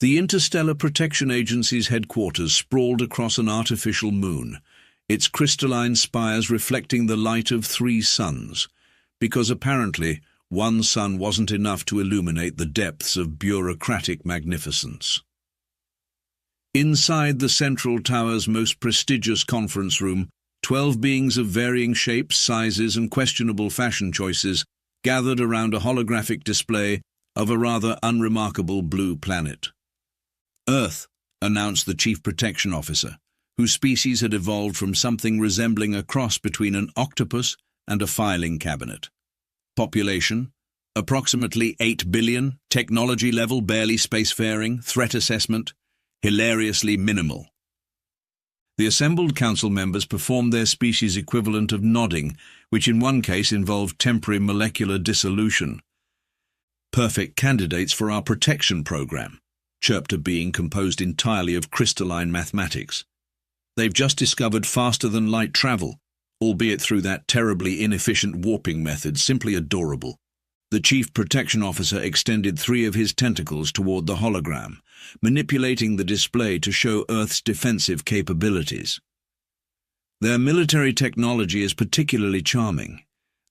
The Interstellar Protection Agency's headquarters sprawled across an artificial moon, its crystalline spires reflecting the light of 3 suns, because apparently one sun wasn't enough to illuminate the depths of bureaucratic magnificence. Inside the central tower's most prestigious conference room, 12 beings of varying shapes, sizes, and questionable fashion choices gathered around a holographic display of a rather unremarkable blue planet. Earth, announced the Chief Protection Officer, whose species had evolved from something resembling a cross between an octopus and a filing cabinet. Population, approximately 8 billion, technology level barely spacefaring, threat assessment, hilariously minimal. The assembled council members performed their species equivalent of nodding, which in one case involved temporary molecular dissolution. Perfect candidates for our protection program, chirped a being composed entirely of crystalline mathematics. They've just discovered faster-than-light travel, albeit through that terribly inefficient warping method, simply adorable. The Chief Protection Officer extended 3 of his tentacles toward the hologram, manipulating the display to show Earth's defensive capabilities. Their military technology is particularly charming.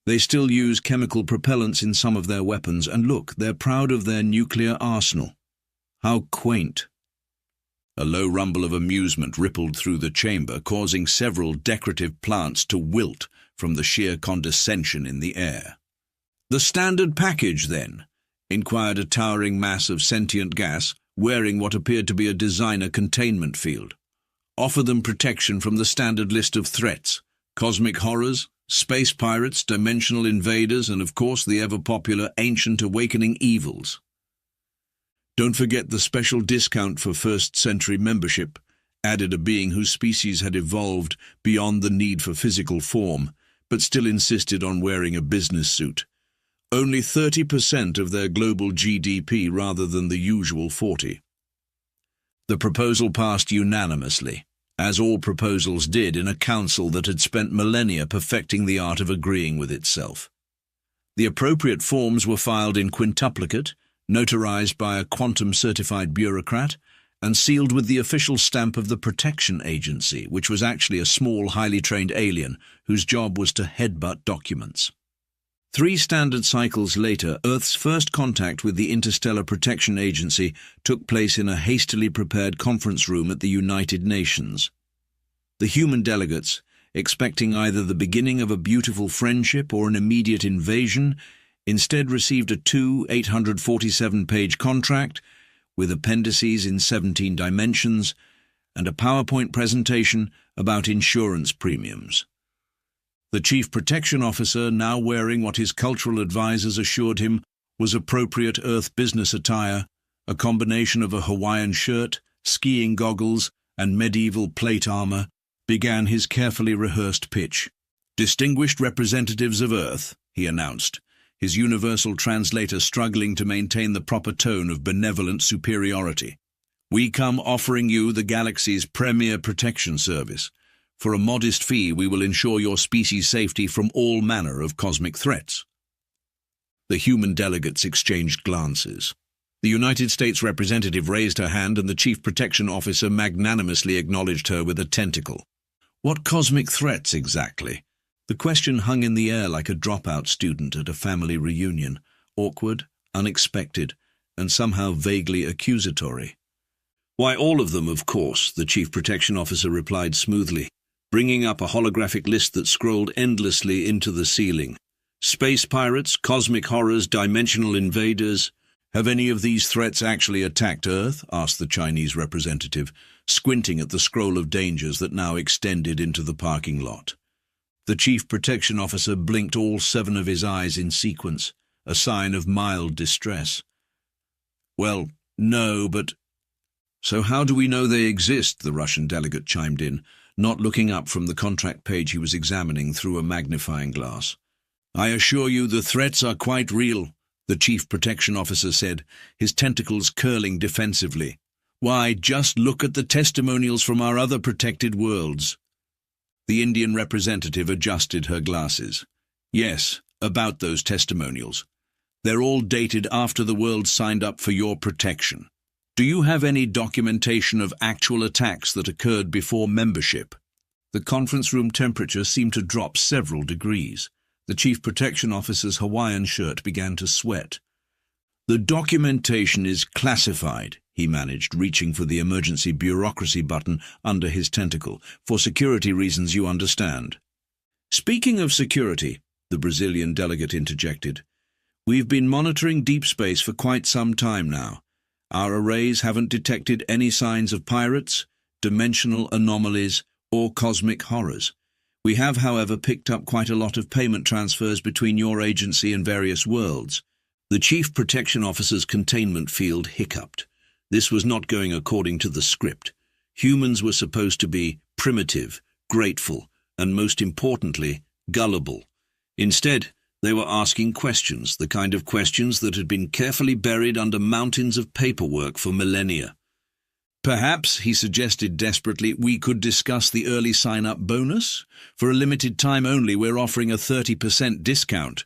They still use chemical propellants in some of their weapons, and look, they're proud of their nuclear arsenal. How quaint. A low rumble of amusement rippled through the chamber, causing several decorative plants to wilt from the sheer condescension in the air. "The standard package, then?" inquired a towering mass of sentient gas, wearing what appeared to be a designer containment field. "Offer them protection from the standard list of threats: cosmic horrors, space pirates, dimensional invaders, and of course the ever-popular ancient awakening evils. Don't forget the special discount for first-century membership," added a being whose species had evolved beyond the need for physical form, but still insisted on wearing a business suit. "Only 30% of their global GDP rather than the usual 40%. The proposal passed unanimously, as all proposals did in a council that had spent millennia perfecting the art of agreeing with itself. The appropriate forms were filed in quintuplicate, notarized by a quantum-certified bureaucrat, and sealed with the official stamp of the Protection Agency, which was actually a small, highly trained alien whose job was to headbutt documents. 3 standard cycles later, Earth's first contact with the Interstellar Protection Agency took place in a hastily prepared conference room at the United Nations. The human delegates, expecting either the beginning of a beautiful friendship or an immediate invasion, instead received a 847-page contract with appendices in 17 dimensions and a PowerPoint presentation about insurance premiums. The Chief Protection Officer, now wearing what his cultural advisors assured him was appropriate Earth business attire, a combination of a Hawaiian shirt, skiing goggles, and medieval plate armor, began his carefully rehearsed pitch. "Distinguished representatives of Earth," he announced, his universal translator struggling to maintain the proper tone of benevolent superiority. "We come offering you the galaxy's premier protection service. For a modest fee, we will ensure your species' safety from all manner of cosmic threats." The human delegates exchanged glances. The United States representative raised her hand, and the Chief Protection Officer magnanimously acknowledged her with a tentacle. What cosmic threats exactly? The question hung in the air like a dropout student at a family reunion, awkward, unexpected, and somehow vaguely accusatory. "Why, all of them, of course," the Chief Protection Officer replied smoothly, bringing up a holographic list that scrolled endlessly into the ceiling. "Space pirates, cosmic horrors, dimensional invaders. Have any of these threats actually attacked Earth?" asked the Chinese representative, squinting at the scroll of dangers that now extended into the parking lot. The Chief Protection Officer blinked all 7 of his eyes in sequence, a sign of mild distress. "Well, no, but—" "So how do we know they exist?" the Russian delegate chimed in, not looking up from the contract page he was examining through a magnifying glass. "I assure you the threats are quite real," the Chief Protection Officer said, his tentacles curling defensively. "Why, just look at the testimonials from our other protected worlds." The Indian representative adjusted her glasses. "Yes, about those testimonials. They're all dated after the world signed up for your protection. Do you have any documentation of actual attacks that occurred before membership? The conference room temperature seemed to drop several degrees. The Chief Protection Officer's Hawaiian shirt began to sweat. The documentation is classified, he managed, reaching for the emergency bureaucracy button under his tentacle. For security reasons, you understand. Speaking of security, the Brazilian delegate interjected, we've been monitoring deep space for quite some time now. Our arrays haven't detected any signs of pirates, dimensional anomalies, or cosmic horrors. We have, however, picked up quite a lot of payment transfers between your agency and various worlds. The Chief Protection Officer's containment field hiccuped. This was not going according to the script. Humans were supposed to be primitive, grateful, and most importantly, gullible. Instead, they were asking questions, the kind of questions that had been carefully buried under mountains of paperwork for millennia. Perhaps, he suggested desperately, we could discuss the early sign-up bonus? For a limited time only, we're offering a 30% discount.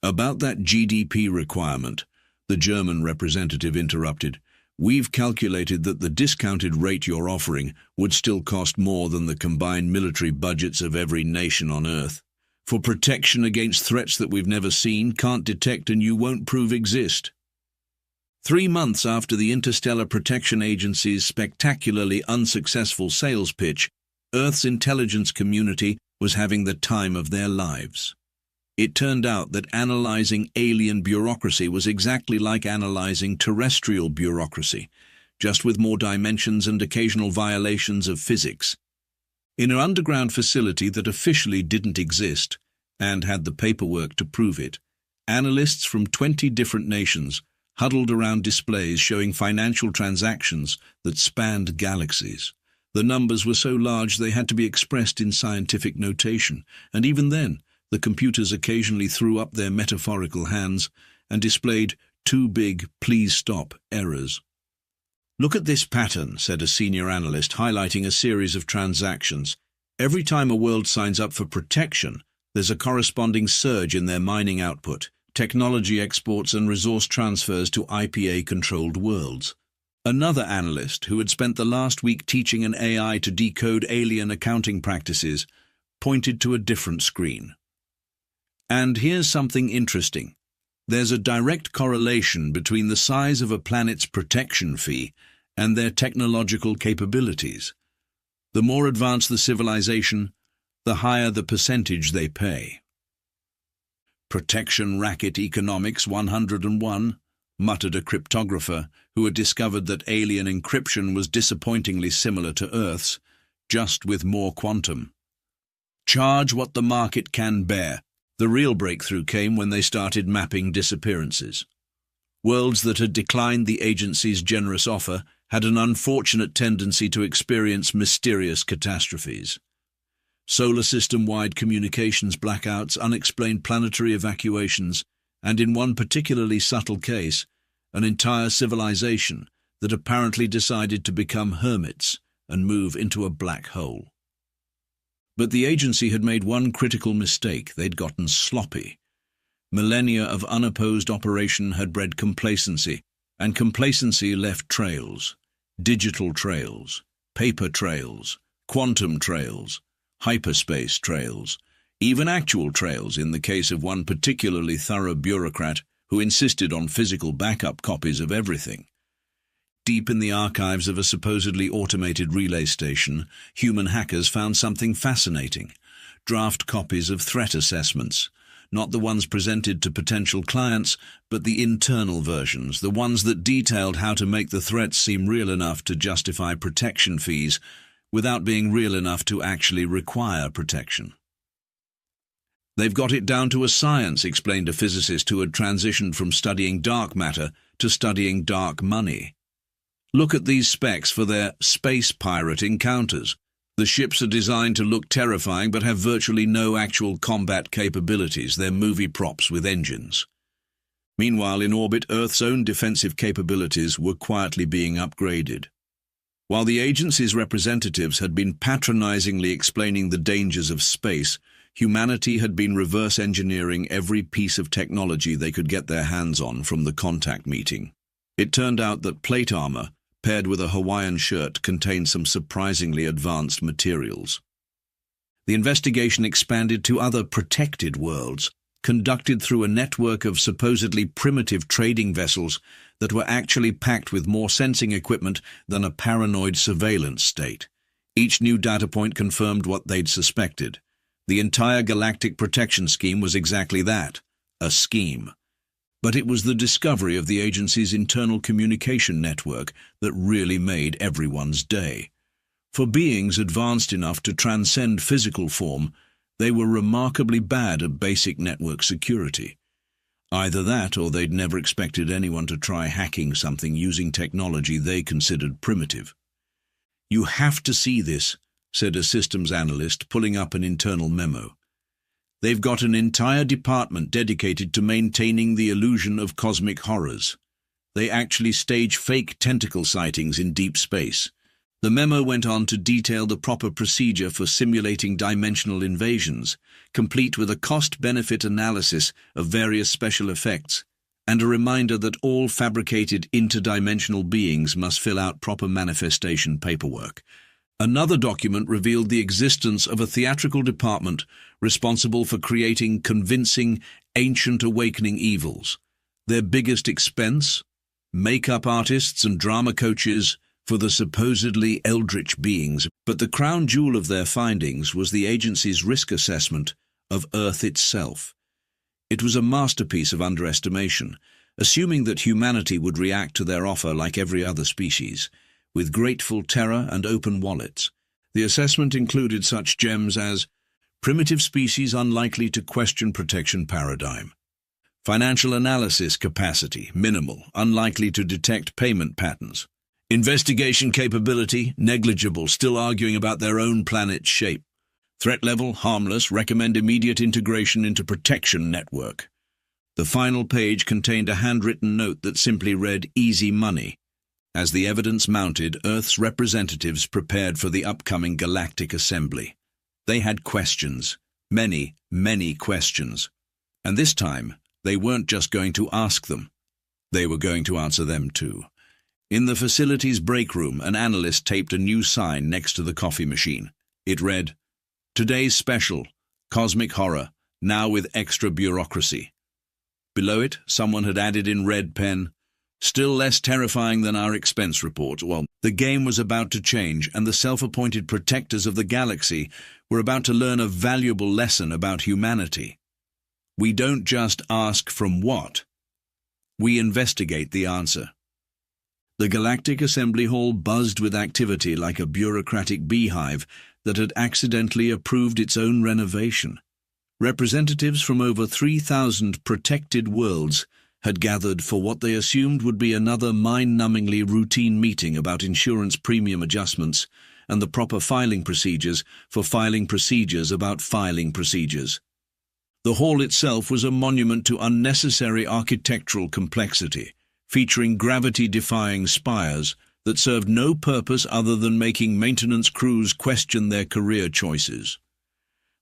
About that GDP requirement, the German representative interrupted. We've calculated that the discounted rate you're offering would still cost more than the combined military budgets of every nation on Earth. For protection against threats that we've never seen, can't detect, and you won't prove exist. 3 months after the Interstellar Protection Agency's spectacularly unsuccessful sales pitch, Earth's intelligence community was having the time of their lives. It turned out that analyzing alien bureaucracy was exactly like analyzing terrestrial bureaucracy, just with more dimensions and occasional violations of physics. In an underground facility that officially didn't exist, and had the paperwork to prove it, analysts from 20 different nations huddled around displays showing financial transactions that spanned galaxies. The numbers were so large they had to be expressed in scientific notation, and even then, the computers occasionally threw up their metaphorical hands and displayed too big, please stop errors. Look at this pattern, said a senior analyst, highlighting a series of transactions. Every time a world signs up for protection, there's a corresponding surge in their mining output, technology exports and resource transfers to IPA-controlled worlds. Another analyst, who had spent the last week teaching an AI to decode alien accounting practices, pointed to a different screen. And here's something interesting. There's a direct correlation between the size of a planet's protection fee and their technological capabilities. The more advanced the civilization, the higher the percentage they pay. Protection racket economics 101, muttered a cryptographer who had discovered that alien encryption was disappointingly similar to Earth's, just with more quantum. Charge what the market can bear. The real breakthrough came when they started mapping disappearances. Worlds that had declined the agency's generous offer had an unfortunate tendency to experience mysterious catastrophes. Solar system-wide communications blackouts, unexplained planetary evacuations, and in one particularly subtle case, an entire civilization that apparently decided to become hermits and move into a black hole. But the agency had made one critical mistake. They'd gotten sloppy. Millennia of unopposed operation had bred complacency, and complacency left trails. Digital trails, paper trails, quantum trails, hyperspace trails, even actual trails in the case of one particularly thorough bureaucrat who insisted on physical backup copies of everything. Deep in the archives of a supposedly automated relay station, human hackers found something fascinating. Draft copies of threat assessments, not the ones presented to potential clients, but the internal versions, the ones that detailed how to make the threats seem real enough to justify protection fees without being real enough to actually require protection. They've got it down to a science, explained a physicist who had transitioned from studying dark matter to studying dark money. Look at these specs for their space pirate encounters. The ships are designed to look terrifying but have virtually no actual combat capabilities. They're movie props with engines. Meanwhile, in orbit, Earth's own defensive capabilities were quietly being upgraded. While the agency's representatives had been patronizingly explaining the dangers of space, humanity had been reverse engineering every piece of technology they could get their hands on from the contact meeting. It turned out that plate armor, paired with a Hawaiian shirt, contained some surprisingly advanced materials. The investigation expanded to other protected worlds, conducted through a network of supposedly primitive trading vessels that were actually packed with more sensing equipment than a paranoid surveillance state. Each new data point confirmed what they'd suspected. The entire galactic protection scheme was exactly that, a scheme. But it was the discovery of the agency's internal communication network that really made everyone's day. For beings advanced enough to transcend physical form, they were remarkably bad at basic network security. Either that, or they'd never expected anyone to try hacking something using technology they considered primitive. "You have to see this," said a systems analyst, pulling up an internal memo. "They've got an entire department dedicated to maintaining the illusion of cosmic horrors. They actually stage fake tentacle sightings in deep space." The memo went on to detail the proper procedure for simulating dimensional invasions, complete with a cost-benefit analysis of various special effects, and a reminder that all fabricated interdimensional beings must fill out proper manifestation paperwork. Another document revealed the existence of a theatrical department responsible for creating convincing, ancient awakening evils. Their biggest expense? Makeup artists and drama coaches for the supposedly eldritch beings, but the crown jewel of their findings was the agency's risk assessment of Earth itself. It was a masterpiece of underestimation, assuming that humanity would react to their offer like every other species, with grateful terror and open wallets. The assessment included such gems as primitive species unlikely to question protection paradigm, financial analysis capacity minimal, unlikely to detect payment patterns, investigation capability negligible, still arguing about their own planet's shape, threat level harmless, recommend immediate integration into protection network. The final page contained a handwritten note that simply read, "Easy money." As the evidence mounted, Earth's representatives prepared for the upcoming galactic assembly. They had questions, many, many questions. And this time, they weren't just going to ask them. They were going to answer them too. In the facility's break room, an analyst taped a new sign next to the coffee machine. It read, "Today's special, cosmic horror, now with extra bureaucracy." Below it, someone had added in red pen, "Still less terrifying than our expense report." Well, the game was about to change, and the self-appointed protectors of the galaxy were about to learn a valuable lesson about humanity. We don't just ask from what, we investigate the answer. The Galactic Assembly Hall buzzed with activity like a bureaucratic beehive that had accidentally approved its own renovation. Representatives from over 3,000 protected worlds had gathered for what they assumed would be another mind-numbingly routine meeting about insurance premium adjustments and the proper filing procedures for filing procedures about filing procedures. The hall itself was a monument to unnecessary architectural complexity, featuring gravity-defying spires that served no purpose other than making maintenance crews question their career choices.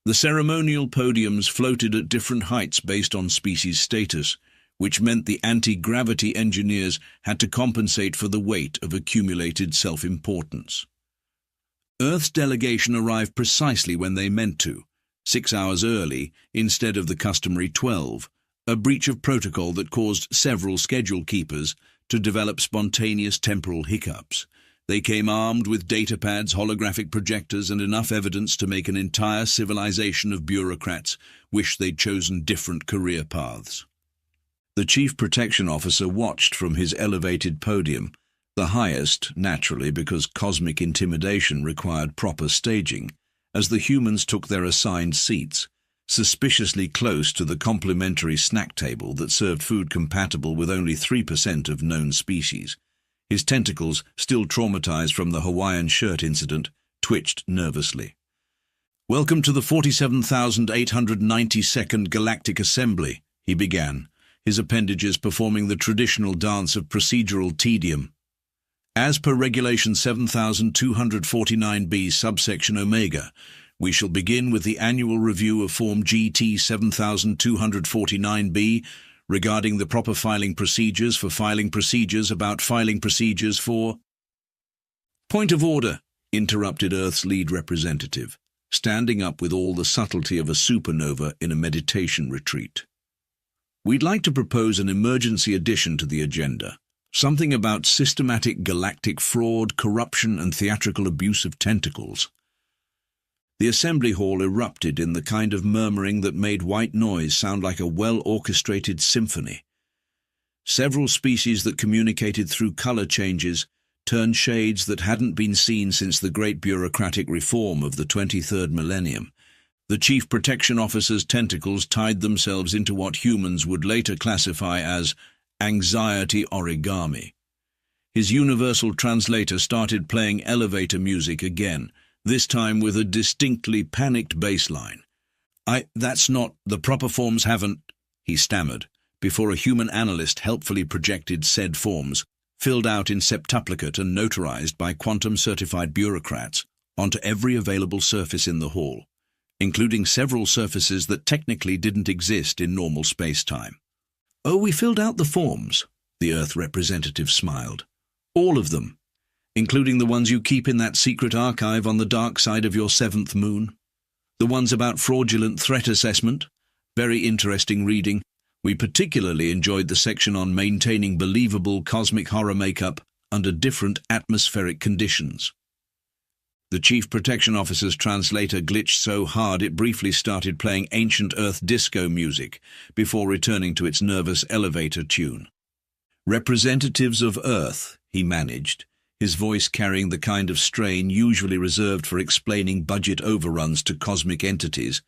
The ceremonial podiums floated at different heights based on species status, which meant the anti-gravity engineers had to compensate for the weight of accumulated self-importance. Earth's delegation arrived precisely when they meant to, 6 hours early instead of the customary 12, a breach of protocol that caused several schedule keepers to develop spontaneous temporal hiccups. They came armed with datapads, holographic projectors, and enough evidence to make an entire civilization of bureaucrats wish they'd chosen different career paths. The Chief Protection Officer watched from his elevated podium, the highest, naturally, because cosmic intimidation required proper staging, as the humans took their assigned seats, suspiciously close to the complimentary snack table that served food compatible with only 3% of known species. His tentacles, still traumatized from the Hawaiian shirt incident, twitched nervously. "Welcome to the 47,892nd Galactic Assembly," he began, his appendages performing the traditional dance of procedural tedium. "As per Regulation 7249B subsection Omega, we shall begin with the annual review of Form GT 7249B regarding the proper filing procedures for filing procedures about filing procedures for..." "Point of order," interrupted Earth's lead representative, standing up with all the subtlety of a supernova in a meditation retreat. "We'd like to propose an emergency addition to the agenda. Something about systematic galactic fraud, corruption, and theatrical abuse of tentacles." The assembly hall erupted in the kind of murmuring that made white noise sound like a well-orchestrated symphony. Several species that communicated through color changes turned shades that hadn't been seen since the great bureaucratic reform of the 23rd millennium. The Chief Protection Officer's tentacles tied themselves into what humans would later classify as anxiety origami. His universal translator started playing elevator music again, this time with a distinctly panicked bass line. That's not, the proper forms haven't," he stammered, before a human analyst helpfully projected said forms, filled out in septuplicate and notarized by quantum-certified bureaucrats, onto every available surface in the hall, including several surfaces that technically didn't exist in normal space-time. "Oh, we filled out the forms," the Earth representative smiled. "All of them, including the ones you keep in that secret archive on the dark side of your seventh moon. The ones about fraudulent threat assessment. Very interesting reading. We particularly enjoyed the section on maintaining believable cosmic horror makeup under different atmospheric conditions." The Chief Protection Officer's translator glitched so hard it briefly started playing ancient Earth disco music before returning to its nervous elevator tune. "Representatives of Earth," he managed, his voice carrying the kind of strain usually reserved for explaining budget overruns to cosmic entities.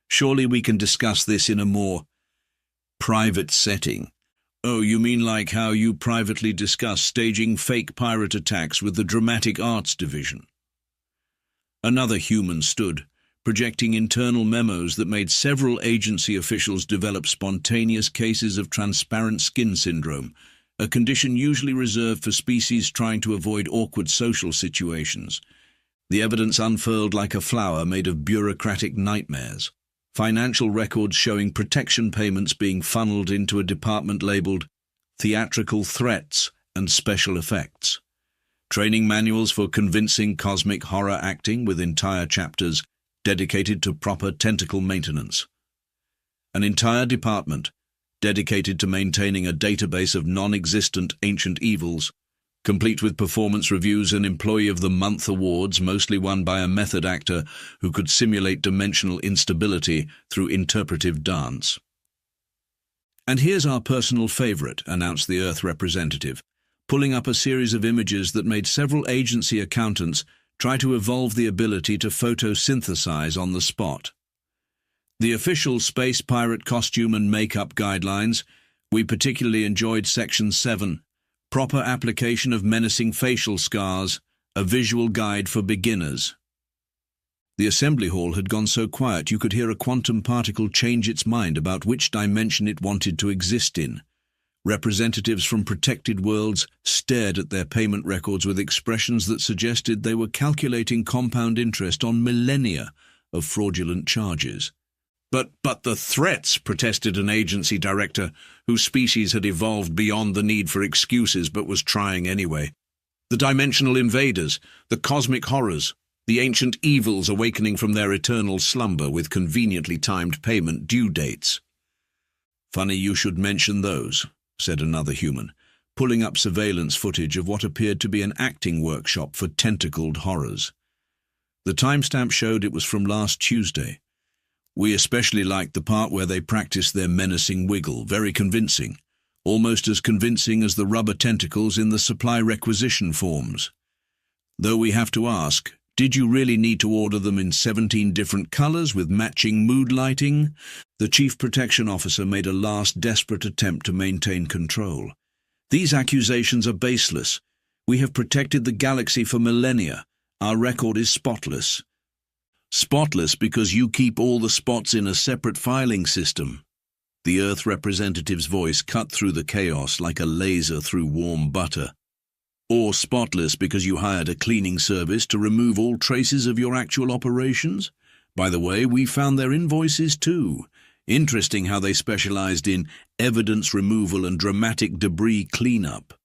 "Surely we can discuss this in a more private setting." "Oh, you mean like how you privately discuss staging fake pirate attacks with the Dramatic Arts Division?" Another human stood, projecting internal memos that made several agency officials develop spontaneous cases of transparent skin syndrome, a condition usually reserved for species trying to avoid awkward social situations. The evidence unfurled like a flower made of bureaucratic nightmares. Financial records showing protection payments being funneled into a department labeled Theatrical Threats and Special Effects. Training manuals for convincing cosmic horror acting with entire chapters dedicated to proper tentacle maintenance. An entire department dedicated to maintaining a database of non-existent ancient evils, complete with performance reviews and Employee of the Month awards, mostly won by a method actor who could simulate dimensional instability through interpretive dance. "And here's our personal favorite," announced the Earth representative, pulling up a series of images that made several agency accountants try to evolve the ability to photosynthesize on the spot. "The official space pirate costume and makeup guidelines, we particularly enjoyed Section 7, Proper Application of Menacing Facial Scars, a Visual Guide for Beginners." The assembly hall had gone so quiet you could hear a quantum particle change its mind about which dimension it wanted to exist in. Representatives from protected worlds stared at their payment records with expressions that suggested they were calculating compound interest on millennia of fraudulent charges. But the threats," protested an agency director whose species had evolved beyond the need for excuses but was trying anyway. "The dimensional invaders, the cosmic horrors, the ancient evils awakening from their eternal slumber with conveniently timed payment due dates." "Funny you should mention those," said another human, pulling up surveillance footage of what appeared to be an acting workshop for tentacled horrors. The timestamp showed it was from last Tuesday. "We especially liked the part where they practiced their menacing wiggle, very convincing, almost as convincing as the rubber tentacles in the supply requisition forms. Though we have to ask, did you really need to order them in 17 different colors with matching mood lighting?" The Chief Protection Officer made a last desperate attempt to maintain control. "These accusations are baseless. We have protected the galaxy for millennia. Our record is spotless." "Spotless because you keep all the spots in a separate filing system." The Earth representative's voice cut through the chaos like a laser through warm butter. "Or spotless because you hired a cleaning service to remove all traces of your actual operations? By the way, we found their invoices too. Interesting how they specialized in evidence removal and dramatic debris cleanup."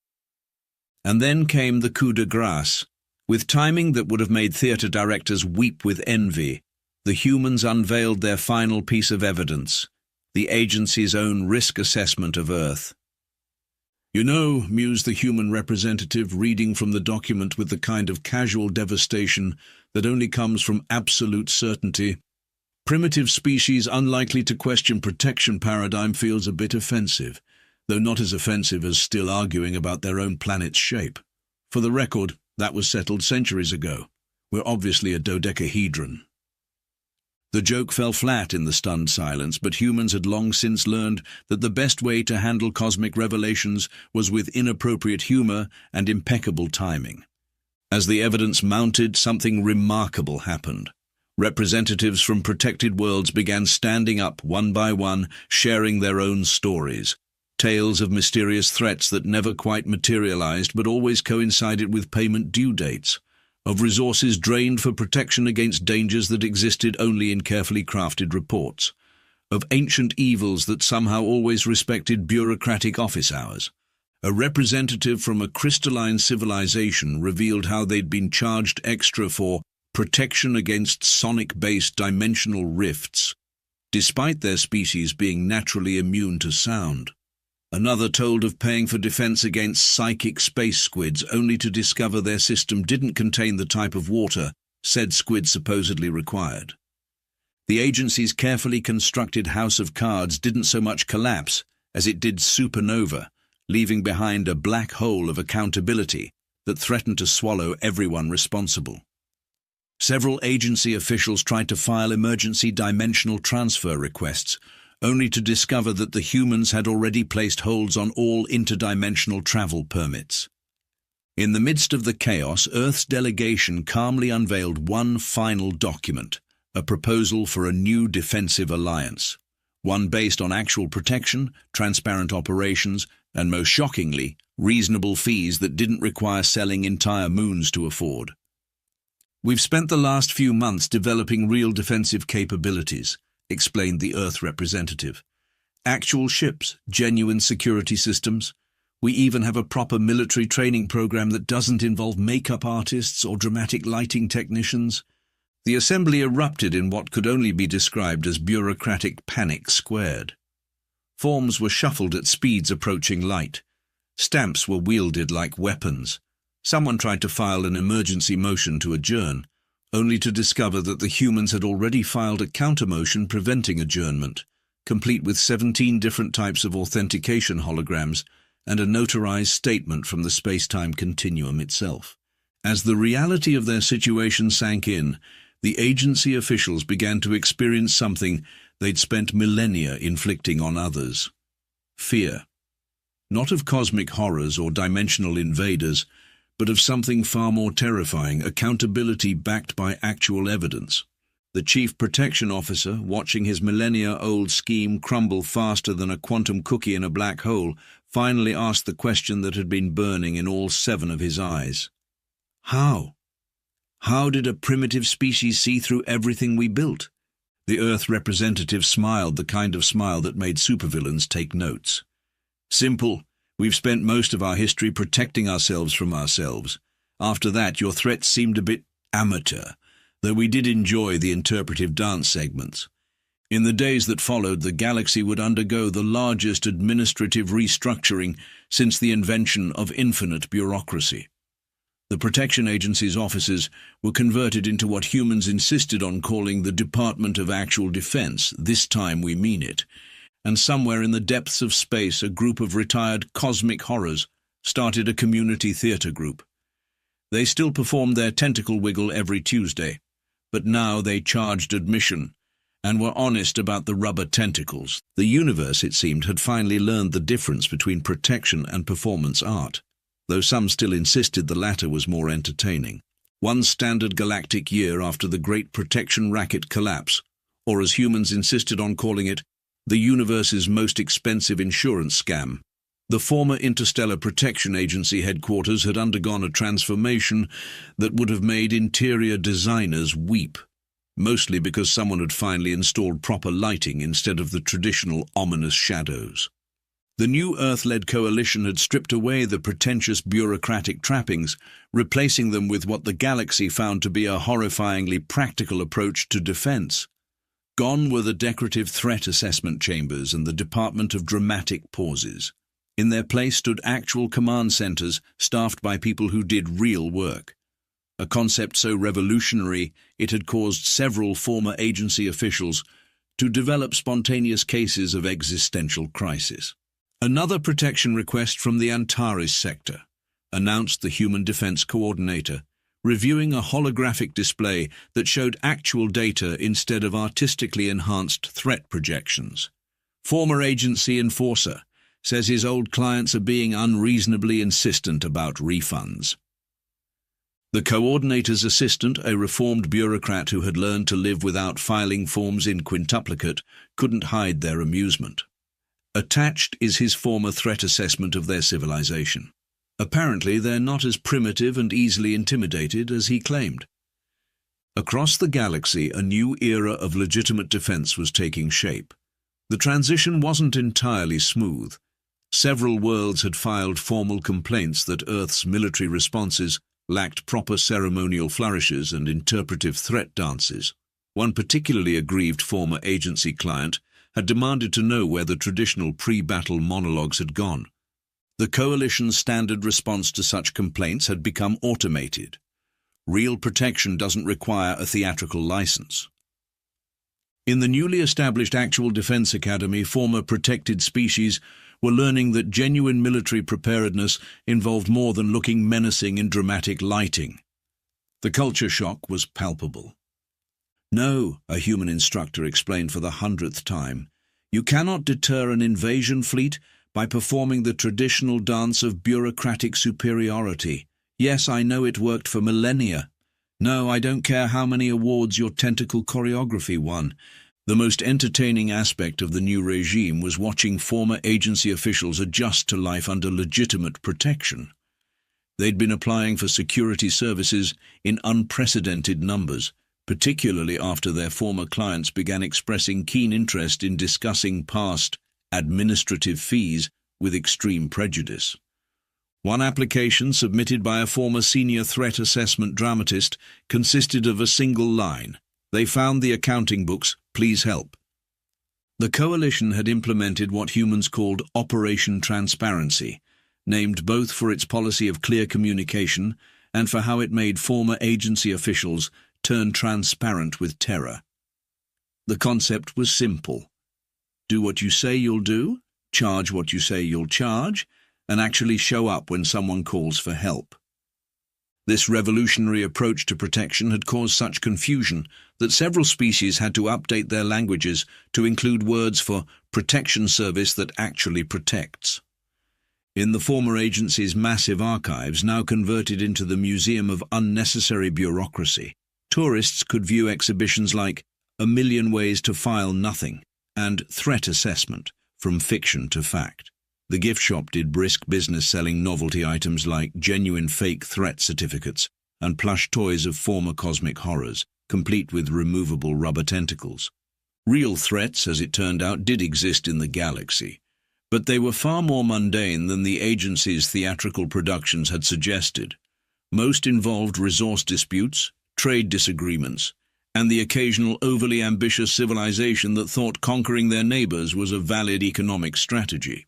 And then came the coup de grace. With timing that would have made theatre directors weep with envy, the humans unveiled their final piece of evidence, the agency's own risk assessment of Earth. "You know," mused the human representative, reading from the document with the kind of casual devastation that only comes from absolute certainty, "primitive species unlikely to question protection paradigm feels a bit offensive, though not as offensive as still arguing about their own planet's shape. For the record, that was settled centuries ago. We're obviously a dodecahedron." The joke fell flat in the stunned silence, but humans had long since learned that the best way to handle cosmic revelations was with inappropriate humor and impeccable timing. As the evidence mounted, something remarkable happened. Representatives from protected worlds began standing up one by one, sharing their own stories. Tales of mysterious threats that never quite materialized but always coincided with payment due dates. Of resources drained for protection against dangers that existed only in carefully crafted reports. Of ancient evils that somehow always respected bureaucratic office hours. A representative from a crystalline civilization revealed how they'd been charged extra for protection against sonic-based dimensional rifts, despite their species being naturally immune to sound. Another told of paying for defense against psychic space squids only to discover their system didn't contain the type of water said squid supposedly required. The agency's carefully constructed house of cards didn't so much collapse as it did supernova, leaving behind a black hole of accountability that threatened to swallow everyone responsible. Several agency officials tried to file emergency dimensional transfer requests, only to discover that the humans had already placed holds on all interdimensional travel permits. In the midst of the chaos, Earth's delegation calmly unveiled one final document, a proposal for a new defensive alliance, one based on actual protection, transparent operations, and most shockingly, reasonable fees that didn't require selling entire moons to afford. "We've spent the last few months developing real defensive capabilities," explained the Earth representative. "Actual ships, genuine security systems. We even have a proper military training program that doesn't involve makeup artists or dramatic lighting technicians." The assembly erupted in what could only be described as bureaucratic panic squared. Forms were shuffled at speeds approaching light. Stamps were wielded like weapons. Someone tried to file an emergency motion to adjourn, only to discover that the humans had already filed a counter-motion preventing adjournment, complete with 17 different types of authentication holograms and a notarized statement from the space-time continuum itself. As the reality of their situation sank in, the agency officials began to experience something they'd spent millennia inflicting on others. Fear. Not of cosmic horrors or dimensional invaders, but of something far more terrifying, accountability backed by actual evidence. The chief protection officer, watching his millennia-old scheme crumble faster than a quantum cookie in a black hole, finally asked the question that had been burning in all 7 of his eyes. How? How did a primitive species see through everything we built? The Earth representative smiled, the kind of smile that made supervillains take notes. "Simple. We've spent most of our history protecting ourselves from ourselves. After that, your threats seemed a bit amateur, though we did enjoy the interpretive dance segments. In the days that followed, the galaxy would undergo the largest administrative restructuring since the invention of infinite bureaucracy. The Protection Agency's offices were converted into what humans insisted on calling the Department of Actual Defense. This time we mean it. And somewhere in the depths of space, a group of retired cosmic horrors started a community theatre group. They still performed their tentacle wiggle every Tuesday, but now they charged admission and were honest about the rubber tentacles. The universe, it seemed, had finally learned the difference between protection and performance art, though some still insisted the latter was more entertaining. One standard galactic year after the Great Protection Racket collapse, or as humans insisted on calling it, the universe's most expensive insurance scam, the former Interstellar Protection Agency headquarters had undergone a transformation that would have made interior designers weep, mostly because someone had finally installed proper lighting instead of the traditional ominous shadows. The new Earth-led coalition had stripped away the pretentious bureaucratic trappings, replacing them with what the galaxy found to be a horrifyingly practical approach to defense. Gone were the decorative threat assessment chambers and the department of dramatic pauses. In their place stood actual command centers staffed by people who did real work. A concept so revolutionary it had caused several former agency officials to develop spontaneous cases of existential crisis. Another protection request from the Antares sector, announced the Human Defense Coordinator, reviewing a holographic display that showed actual data instead of artistically enhanced threat projections. Former agency enforcer says his old clients are being unreasonably insistent about refunds. The coordinator's assistant, a reformed bureaucrat who had learned to live without filing forms in quintuplicate, couldn't hide their amusement. Attached is his former threat assessment of their civilization. Apparently, they're not as primitive and easily intimidated as he claimed. Across the galaxy, a new era of legitimate defense was taking shape. The transition wasn't entirely smooth. Several worlds had filed formal complaints that Earth's military responses lacked proper ceremonial flourishes and interpretive threat dances. One particularly aggrieved former agency client had demanded to know where the traditional pre-battle monologues had gone. The coalition's standard response to such complaints had become automated. Real protection doesn't require a theatrical license. In the newly established Actual Defense Academy, former protected species were learning that genuine military preparedness involved more than looking menacing in dramatic lighting. The culture shock was palpable. No, a human instructor explained for the 100th time, you cannot deter an invasion fleet by performing the traditional dance of bureaucratic superiority. Yes, I know it worked for millennia. No, I don't care how many awards your tentacle choreography won. The most entertaining aspect of the new regime was watching former agency officials adjust to life under legitimate protection. They'd been applying for security services in unprecedented numbers, particularly after their former clients began expressing keen interest in discussing past administrative fees with extreme prejudice. One application, submitted by a former senior threat assessment dramatist, consisted of a single line. They found the accounting books, please help. The coalition had implemented what humans called Operation Transparency, named both for its policy of clear communication and for how it made former agency officials turn transparent with terror. The concept was simple. Do what you say you'll do, charge what you say you'll charge, and actually show up when someone calls for help. This revolutionary approach to protection had caused such confusion that several species had to update their languages to include words for protection service that actually protects. In the former agency's massive archives, now converted into the Museum of Unnecessary Bureaucracy, tourists could view exhibitions like A Million Ways to File Nothing and Threat Assessment, From Fiction to Fact. The gift shop did brisk business selling novelty items like genuine fake threat certificates and plush toys of former cosmic horrors, complete with removable rubber tentacles. Real threats, as it turned out, did exist in the galaxy, but they were far more mundane than the agency's theatrical productions had suggested. Most involved resource disputes, trade disagreements, and the occasional overly ambitious civilization that thought conquering their neighbors was a valid economic strategy.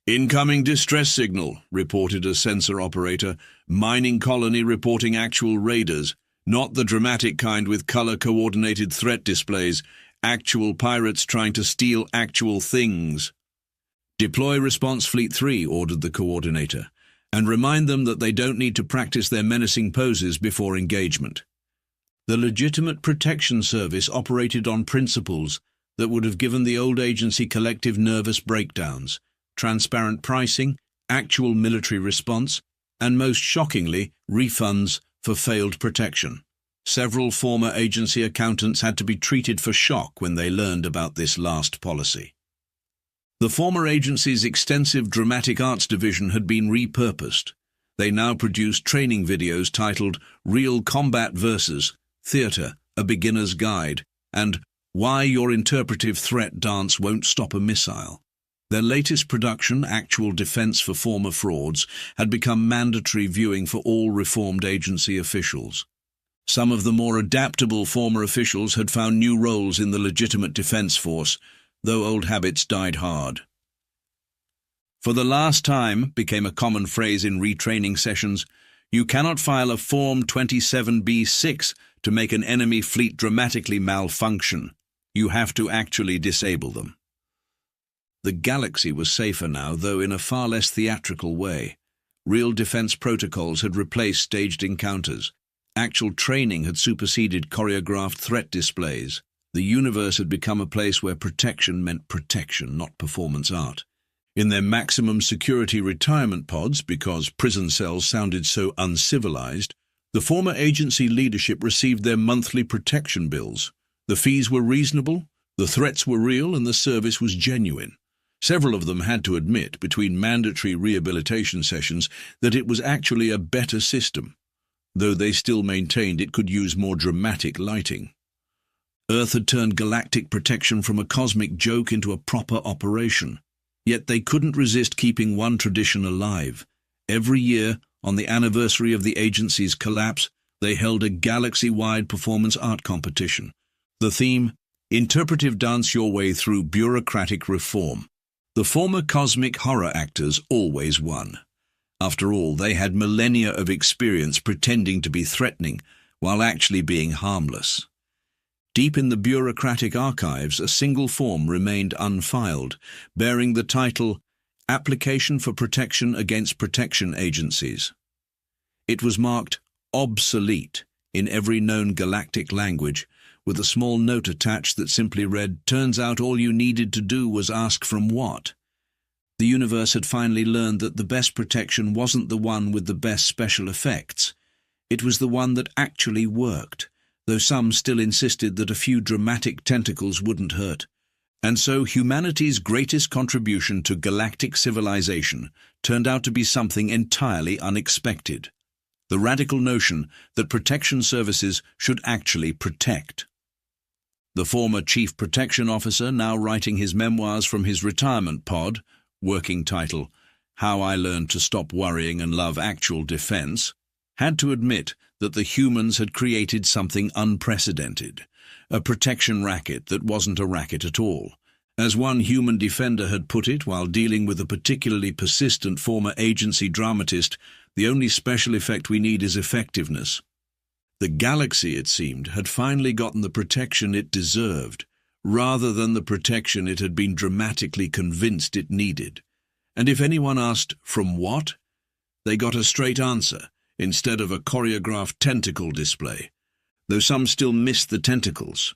Incoming distress signal, reported a sensor operator. Mining colony reporting actual raiders, not the dramatic kind with color-coordinated threat displays, actual pirates trying to steal actual things. Deploy Response Fleet 3, ordered the coordinator, and remind them that they don't need to practice their menacing poses before engagement. The legitimate protection service operated on principles that would have given the old agency collective nervous breakdowns, transparent pricing, actual military response, and most shockingly, refunds for failed protection. Several former agency accountants had to be treated for shock when they learned about this last policy. The former agency's extensive dramatic arts division had been repurposed. They now produced training videos titled Real Combat Versus, Theatre, A Beginner's Guide, and Why Your Interpretive Threat Dance Won't Stop a Missile. Their latest production, Actual Defense for Former Frauds, had become mandatory viewing for all reformed agency officials. Some of the more adaptable former officials had found new roles in the legitimate defense force, though old habits died hard. For the last time, became a common phrase in retraining sessions, you cannot file a Form 27B6 to make an enemy fleet dramatically malfunction. You have to actually disable them. The galaxy was safer now, though in a far less theatrical way. Real defense protocols had replaced staged encounters. Actual training had superseded choreographed threat displays. The universe had become a place where protection meant protection, not performance art. In their maximum security retirement pods, because prison cells sounded so uncivilized, the former agency leadership received their monthly protection bills. The fees were reasonable, the threats were real, and the service was genuine. Several of them had to admit, between mandatory rehabilitation sessions, that it was actually a better system, though they still maintained it could use more dramatic lighting. Earth had turned galactic protection from a cosmic joke into a proper operation. Yet they couldn't resist keeping one tradition alive. Every year, on the anniversary of the agency's collapse, they held a galaxy-wide performance art competition. The theme, Interpretive Dance Your Way Through Bureaucratic Reform. The former cosmic horror actors always won. After all, they had millennia of experience pretending to be threatening while actually being harmless. Deep in the bureaucratic archives, a single form remained unfiled, bearing the title Application for Protection Against Protection Agencies. It was marked obsolete in every known galactic language, with a small note attached that simply read, "Turns out all you needed to do was ask from what?" The universe had finally learned that the best protection wasn't the one with the best special effects. It was the one that actually worked, though some still insisted that a few dramatic tentacles wouldn't hurt. And so humanity's greatest contribution to galactic civilization turned out to be something entirely unexpected: the radical notion that protection services should actually protect. The former Chief Protection Officer, now writing his memoirs from his retirement pod, working title, How I Learned to Stop Worrying and Love Actual Defense, had to admit that the humans had created something unprecedented, a protection racket that wasn't a racket at all. As one human defender had put it while dealing with a particularly persistent former agency dramatist, the only special effect we need is effectiveness. The galaxy, it seemed, had finally gotten the protection it deserved, rather than the protection it had been dramatically convinced it needed. And if anyone asked, from what? They got a straight answer, instead of a choreographed tentacle display, though some still missed the tentacles.